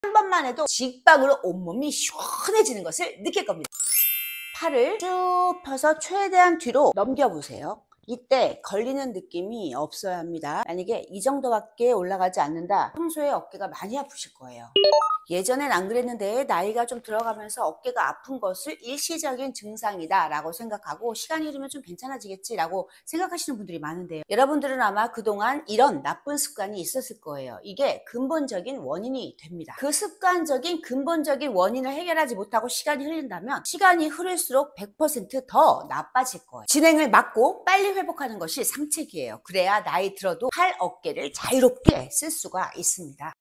한 번만 해도 직방으로 온몸이 시원해지는 것을 느낄 겁니다. 팔을 쭉 펴서 최대한 뒤로 넘겨보세요. 이때 걸리는 느낌이 없어야 합니다. 만약에 이 정도밖에 올라가지 않는다, 평소에 어깨가 많이 아프실 거예요. 예전엔 안 그랬는데 나이가 좀 들어가면서 어깨가 아픈 것을 일시적인 증상이다 라고 생각하고 시간이 흐르면 좀 괜찮아지겠지 라고 생각하시는 분들이 많은데요, 여러분들은 아마 그동안 이런 나쁜 습관이 있었을 거예요. 이게 근본적인 원인이 됩니다. 그 습관적인 근본적인 원인을 해결하지 못하고 시간이 흐른다면 시간이 흐를수록 100% 더 나빠질 거예요. 진행을 막고 빨리 회복하는 것이 상책이에요. 그래야 나이 들어도 팔, 어깨를 자유롭게 쓸 수가 있습니다.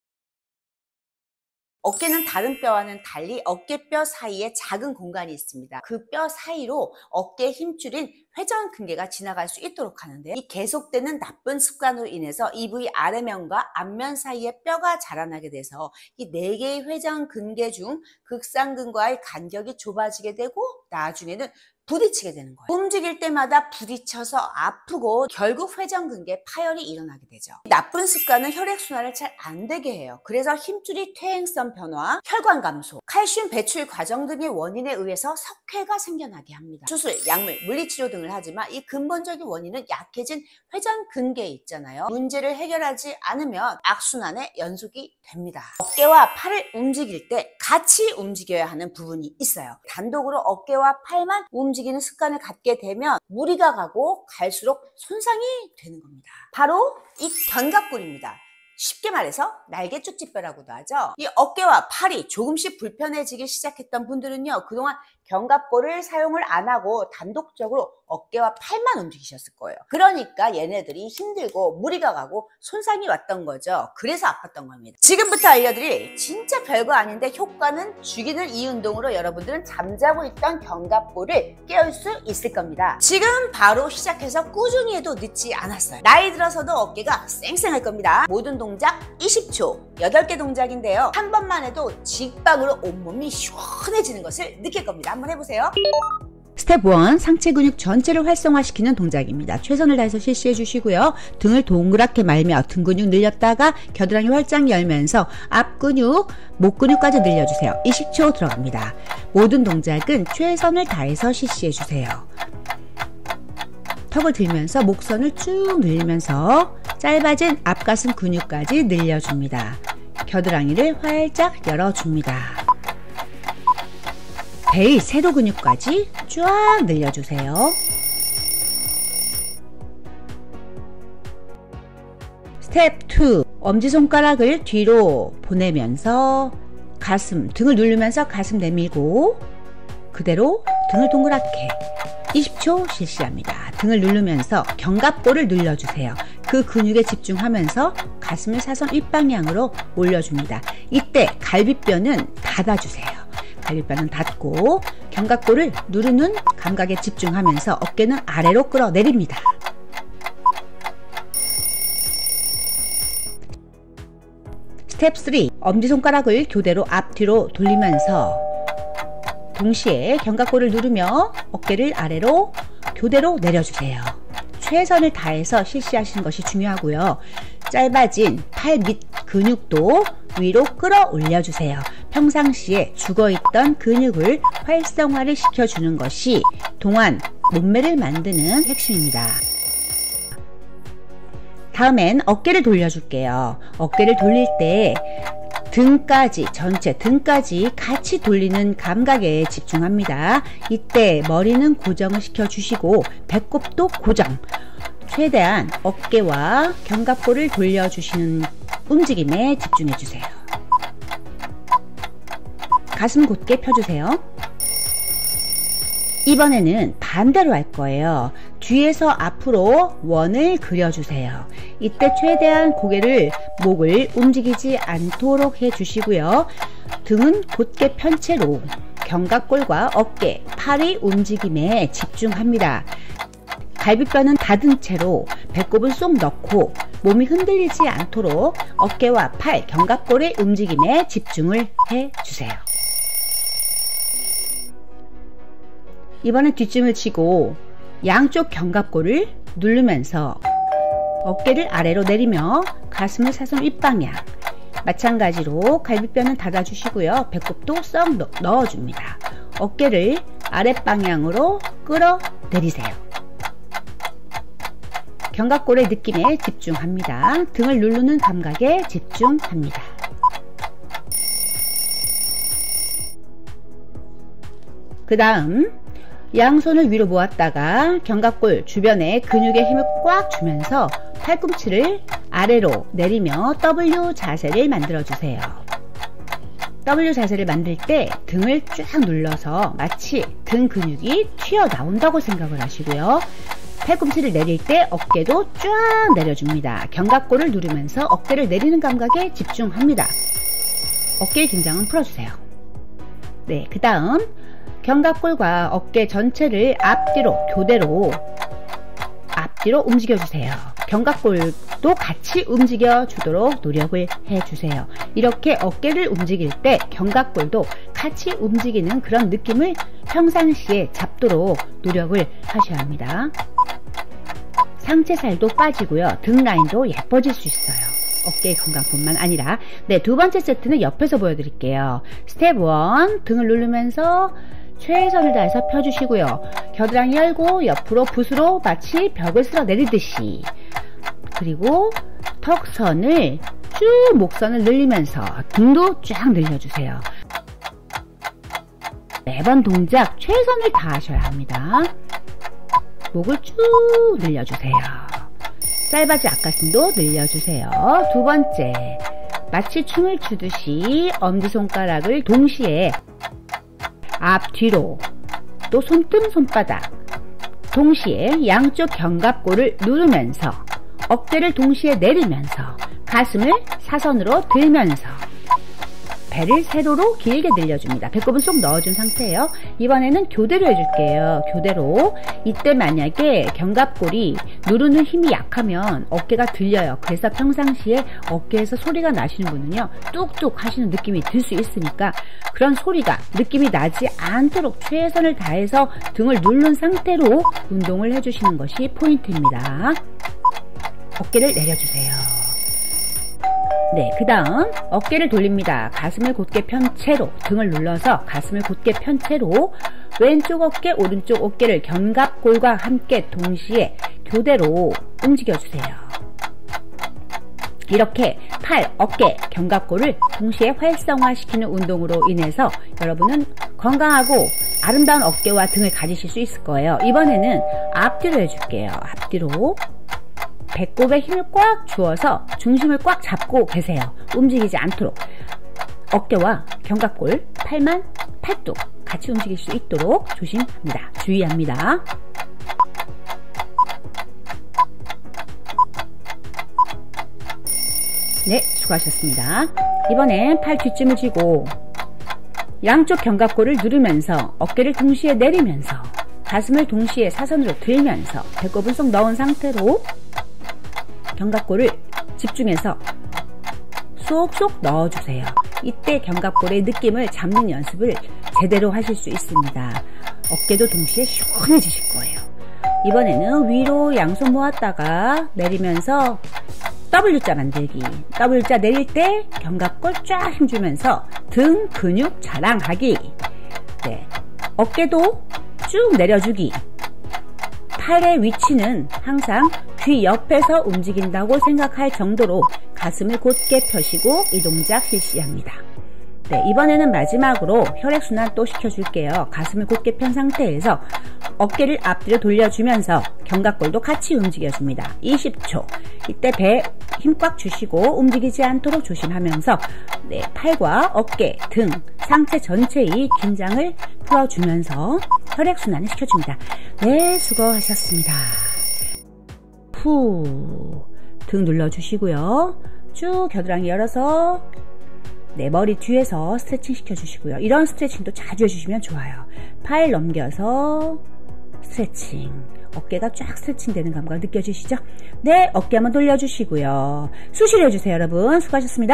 어깨는 다른 뼈와는 달리 어깨뼈 사이에 작은 공간이 있습니다. 그 뼈 사이로 어깨의 힘줄인 회전근개가 지나갈 수 있도록 하는데, 이 계속되는 나쁜 습관으로 인해서 이 부위 아래면과 앞면 사이에 뼈가 자라나게 돼서 이 4개의 회전근개 중 극상근과의 간격이 좁아지게 되고 나중에는 부딪히게 되는 거예요. 움직일 때마다 부딪혀서 아프고 결국 회전근개 파열이 일어나게 되죠. 나쁜 습관은 혈액순환을 잘 안 되게 해요. 그래서 힘줄이 퇴행성 변화, 혈관 감소, 칼슘 배출 과정 등의 원인에 의해서 석회가 생겨나게 합니다. 수술, 약물, 물리치료 등을 하지만 이 근본적인 원인은 약해진 회전근개에 있잖아요. 문제를 해결하지 않으면 악순환의 연속이 됩니다. 어깨와 팔을 움직일 때 같이 움직여야 하는 부분이 있어요. 단독으로 어깨와 팔만 움직이는 습관을 갖게 되면 무리가 가고 갈수록 손상이 되는 겁니다. 바로 이 견갑골입니다. 쉽게 말해서 날개 쪽지뼈라고도 하죠. 이 어깨와 팔이 조금씩 불편해지기 시작했던 분들은요, 그동안 견갑골을 사용을 안 하고 단독적으로 어깨와 팔만 움직이셨을 거예요. 그러니까 얘네들이 힘들고 무리가 가고 손상이 왔던 거죠. 그래서 아팠던 겁니다. 지금부터 알려드릴 진짜 별거 아닌데 효과는 죽이는 이 운동으로 여러분들은 잠자고 있던 견갑골을 깨울 수 있을 겁니다. 지금 바로 시작해서 꾸준히 해도 늦지 않았어요. 나이 들어서도 어깨가 쌩쌩할 겁니다. 모든 동작 20초, 8개 동작인데요, 한 번만 해도 직방으로 온몸이 시원해지는 것을 느낄 겁니다. 한번 해보세요. 스텝 1, 상체 근육 전체를 활성화시키는 동작입니다. 최선을 다해서 실시해 주시고요. 등을 동그랗게 말며 등 근육 늘렸다가 겨드랑이 활짝 열면서 앞 근육, 목 근육까지 늘려주세요. 20초 들어갑니다. 모든 동작은 최선을 다해서 실시해 주세요. 턱을 들면서 목선을 쭉 늘리면서 짧아진 앞가슴 근육까지 늘려줍니다. 겨드랑이를 활짝 열어줍니다. 배의 세로 근육까지 쫙 늘려주세요. 스텝 2, 엄지손가락을 뒤로 보내면서 가슴, 등을 누르면서 가슴 내밀고 그대로 등을 동그랗게 20초 실시합니다. 등을 누르면서 견갑골을 눌러주세요. 그 근육에 집중하면서 가슴을 사선 윗방향으로 올려줍니다. 이때 갈비뼈는 닫아주세요. 갈비뼈는 닫고 견갑골을 누르는 감각에 집중하면서 어깨는 아래로 끌어내립니다. 스텝 3, 엄지손가락을 교대로 앞뒤로 돌리면서 동시에 견갑골을 누르며 어깨를 아래로 교대로 내려주세요. 최선을 다해서 실시하시는 것이 중요하고요. 짧아진 팔 밑 근육도 위로 끌어올려주세요. 평상시에 죽어있던 근육을 활성화를 시켜주는 것이 동안 몸매를 만드는 핵심입니다. 다음엔 어깨를 돌려줄게요. 어깨를 돌릴 때 등까지, 전체 등까지 같이 돌리는 감각에 집중합니다. 이때 머리는 고정을 시켜주시고 배꼽도 고정. 최대한 어깨와 견갑골을 돌려주시는 움직임에 집중해주세요. 가슴 곧게 펴주세요. 이번에는 반대로 할 거예요. 뒤에서 앞으로 원을 그려주세요. 이때 최대한 고개를, 목을 움직이지 않도록 해주시고요. 등은 곧게 편 채로 견갑골과 어깨, 팔의 움직임에 집중합니다. 갈비뼈는 닫은 채로 배꼽은 쏙 넣고 몸이 흔들리지 않도록 어깨와 팔, 견갑골의 움직임에 집중을 해주세요. 이번엔 뒷짐을 치고 양쪽 견갑골을 누르면서 어깨를 아래로 내리며 가슴을 사선 윗방향 마찬가지로 갈비뼈는 닫아주시고요. 배꼽도 썩 넣어줍니다. 어깨를 아랫방향으로 끌어내리세요. 견갑골의 느낌에 집중합니다. 등을 누르는 감각에 집중합니다. 그 다음 양손을 위로 모았다가 견갑골 주변에 근육에 힘을 꽉 주면서 팔꿈치를 아래로 내리며 W 자세를 만들어주세요. W 자세를 만들 때 등을 쫙 눌러서 마치 등 근육이 튀어나온다고 생각을 하시고요. 팔꿈치를 내릴 때 어깨도 쫙 내려줍니다. 견갑골을 누르면서 어깨를 내리는 감각에 집중합니다. 어깨의 긴장은 풀어주세요. 네, 그 다음 견갑골과 어깨 전체를 앞뒤로 교대로 움직여주세요. 견갑골도 같이 움직여주도록 노력을 해주세요. 이렇게 어깨를 움직일 때 견갑골도 같이 움직이는 그런 느낌을 평상시에 잡도록 노력을 하셔야 합니다. 상체살도 빠지고요. 등 라인도 예뻐질 수 있어요. 어깨 건강뿐만 아니라. 네, 두 번째 세트는 옆에서 보여드릴게요. 스텝 1, 등을 누르면서 최선을 다해서 펴주시고요. 겨드랑이 열고 옆으로 붓으로 마치 벽을 쓸어 내리듯이, 그리고 턱선을 쭉 목선을 늘리면서 등도 쫙 늘려주세요. 매번 동작 최선을 다하셔야 합니다. 목을 쭉 늘려주세요. 쌀바지 앞가슴도 늘려주세요. 두 번째, 마치 춤을 추듯이 엄지손가락을 동시에 앞뒤로, 또 손등 손바닥 동시에 양쪽 견갑골을 누르면서 어깨를 동시에 내리면서 가슴을 사선으로 들면서 배를 세로로 길게 늘려줍니다. 배꼽은 쏙 넣어준 상태예요. 이번에는 교대로 해줄게요. 교대로. 이때 만약에 견갑골이 누르는 힘이 약하면 어깨가 들려요. 그래서 평상시에 어깨에서 소리가 나시는 분은요, 뚝뚝 하시는 느낌이 들 수 있으니까 그런 소리가, 느낌이 나지 않도록 최선을 다해서 등을 누른 상태로 운동을 해주시는 것이 포인트입니다. 어깨를 내려주세요. 네, 그 다음 어깨를 돌립니다. 가슴을 곧게 편 채로, 등을 눌러서 가슴을 곧게 편 채로 왼쪽 어깨, 오른쪽 어깨를 견갑골과 함께 동시에 교대로 움직여주세요. 이렇게 팔, 어깨, 견갑골을 동시에 활성화시키는 운동으로 인해서 여러분은 건강하고 아름다운 어깨와 등을 가지실 수 있을 거예요. 이번에는 앞뒤로 해줄게요. 앞뒤로. 배꼽에 힘을 꽉 주어서 중심을 꽉 잡고 계세요. 움직이지 않도록. 어깨와 견갑골, 팔만 팔뚝 같이 움직일 수 있도록 조심합니다. 주의합니다. 네, 수고하셨습니다. 이번엔 팔 뒤쯤을 쥐고 양쪽 견갑골을 누르면서 어깨를 동시에 내리면서 가슴을 동시에 사선으로 들면서 배꼽을 쏙 넣은 상태로 견갑골을 집중해서 쏙쏙 넣어주세요. 이때 견갑골의 느낌을 잡는 연습을 제대로 하실 수 있습니다. 어깨도 동시에 시원해지실 거예요. 이번에는 위로 양손 모았다가 내리면서 W자 만들기. W자 내릴 때 견갑골 쫙 힘주면서 등 근육 자랑하기. 네, 어깨도 쭉 내려주기. 팔의 위치는 항상 귀 옆에서 움직인다고 생각할 정도로 가슴을 곧게 펴시고 이 동작 실시합니다. 네, 이번에는 마지막으로 혈액순환 또 시켜줄게요. 가슴을 곧게 편 상태에서 어깨를 앞뒤로 돌려주면서 견갑골도 같이 움직여줍니다. 20초. 이때 배 힘 꽉 주시고 움직이지 않도록 조심하면서 네, 팔과 어깨, 등, 상체 전체의 긴장을 풀어주면서 혈액순환을 시켜줍니다. 네, 수고하셨습니다. 후, 등 눌러주시고요. 쭉 겨드랑이 열어서 네, 머리 뒤에서 스트레칭 시켜주시고요. 이런 스트레칭도 자주 해주시면 좋아요. 팔 넘겨서 스트레칭. 어깨가 쫙 스트레칭 되는 감각 느껴지시죠? 네, 어깨 한번 돌려주시고요. 수시로 해주세요, 여러분. 수고하셨습니다.